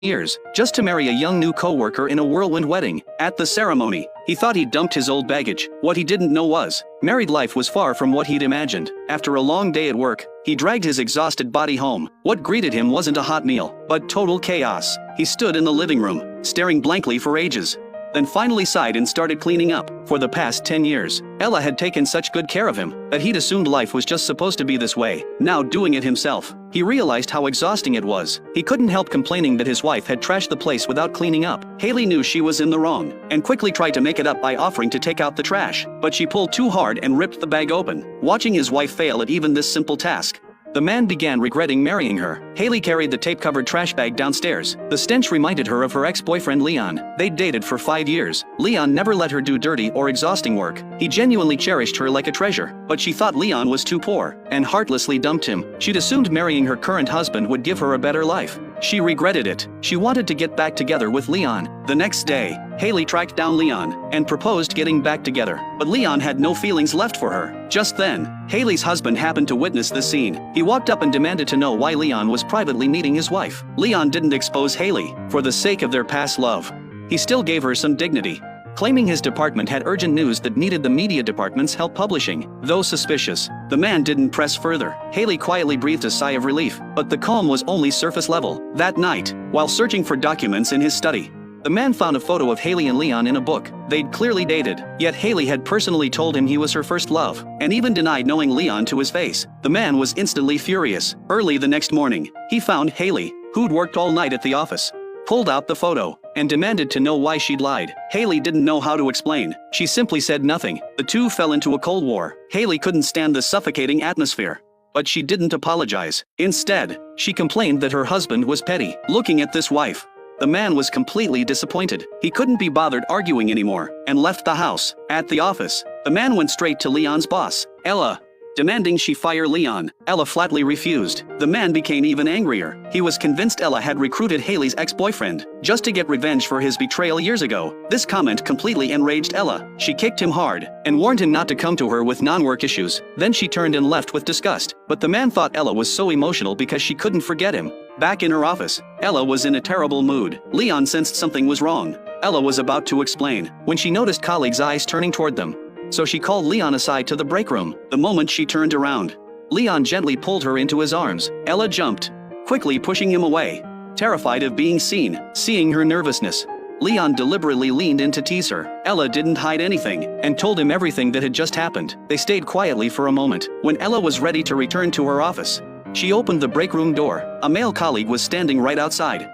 years, just to marry a young new co-worker in a whirlwind wedding. At the ceremony, he thought he'd dumped his old baggage. What he didn't know was, married life was far from what he'd imagined. After a long day at work, he dragged his exhausted body home. What greeted him wasn't a hot meal, but total chaos. He stood in the living room, staring blankly for ages. Then finally sighed and started cleaning up. For the past 10 years, Ella had taken such good care of him that he'd assumed life was just supposed to be this way. Now doing it himself, he realized how exhausting it was. He couldn't help complaining that his wife had trashed the place without cleaning up. Haley knew she was in the wrong, and quickly tried to make it up by offering to take out the trash. But she pulled too hard and ripped the bag open. Watching his wife fail at even this simple task, the man began regretting marrying her. Haley carried the tape-covered trash bag downstairs. The stench reminded her of her ex-boyfriend Leon. They'd dated for 5 years. Leon never let her do dirty or exhausting work. He genuinely cherished her like a treasure. But she thought Leon was too poor, and heartlessly dumped him. She'd assumed marrying her current husband would give her a better life. She regretted it. She wanted to get back together with Leon. The next day, Haley tracked down Leon and proposed getting back together. But Leon had no feelings left for her. Just then, Haley's husband happened to witness the scene. He walked up and demanded to know why Leon was privately meeting his wife. Leon didn't expose Haley for the sake of their past love. He still gave her some dignity, claiming his department had urgent news that needed the media department's help publishing. Though suspicious, the man didn't press further. Haley quietly breathed a sigh of relief, but the calm was only surface level. That night, while searching for documents in his study, the man found a photo of Haley and Leon in a book. They'd clearly dated, yet Haley had personally told him he was her first love, and even denied knowing Leon to his face. The man was instantly furious. Early the next morning, he found Haley, who'd worked all night at the office, pulled out the photo, and demanded to know why she'd lied. Haley didn't know how to explain. She simply said nothing. The two fell into a cold war. Haley couldn't stand the suffocating atmosphere, but she didn't apologize. Instead, she complained that her husband was petty. Looking at this wife, the man was completely disappointed. He couldn't be bothered arguing anymore, and left the house. At the office, the man went straight to Leon's boss, Ella, demanding she fire Leon. Ella flatly refused. The man became even angrier. He was convinced Ella had recruited Haley's ex-boyfriend just to get revenge for his betrayal years ago. This comment completely enraged Ella. She kicked him hard and warned him not to come to her with non-work issues. Then she turned and left with disgust. But the man thought Ella was so emotional because she couldn't forget him. Back in her office, Ella was in a terrible mood. Leon sensed something was wrong. Ella was about to explain when she noticed colleagues' eyes turning toward them. So she called Leon aside to the break room. The moment she turned around, Leon gently pulled her into his arms. Ella jumped, quickly pushing him away, terrified of being seen. Seeing her nervousness, Leon deliberately leaned in to tease her. Ella didn't hide anything and told him everything that had just happened. They stayed quietly for a moment. When Ella was ready to return to her office, she opened the break room door. A male colleague was standing right outside.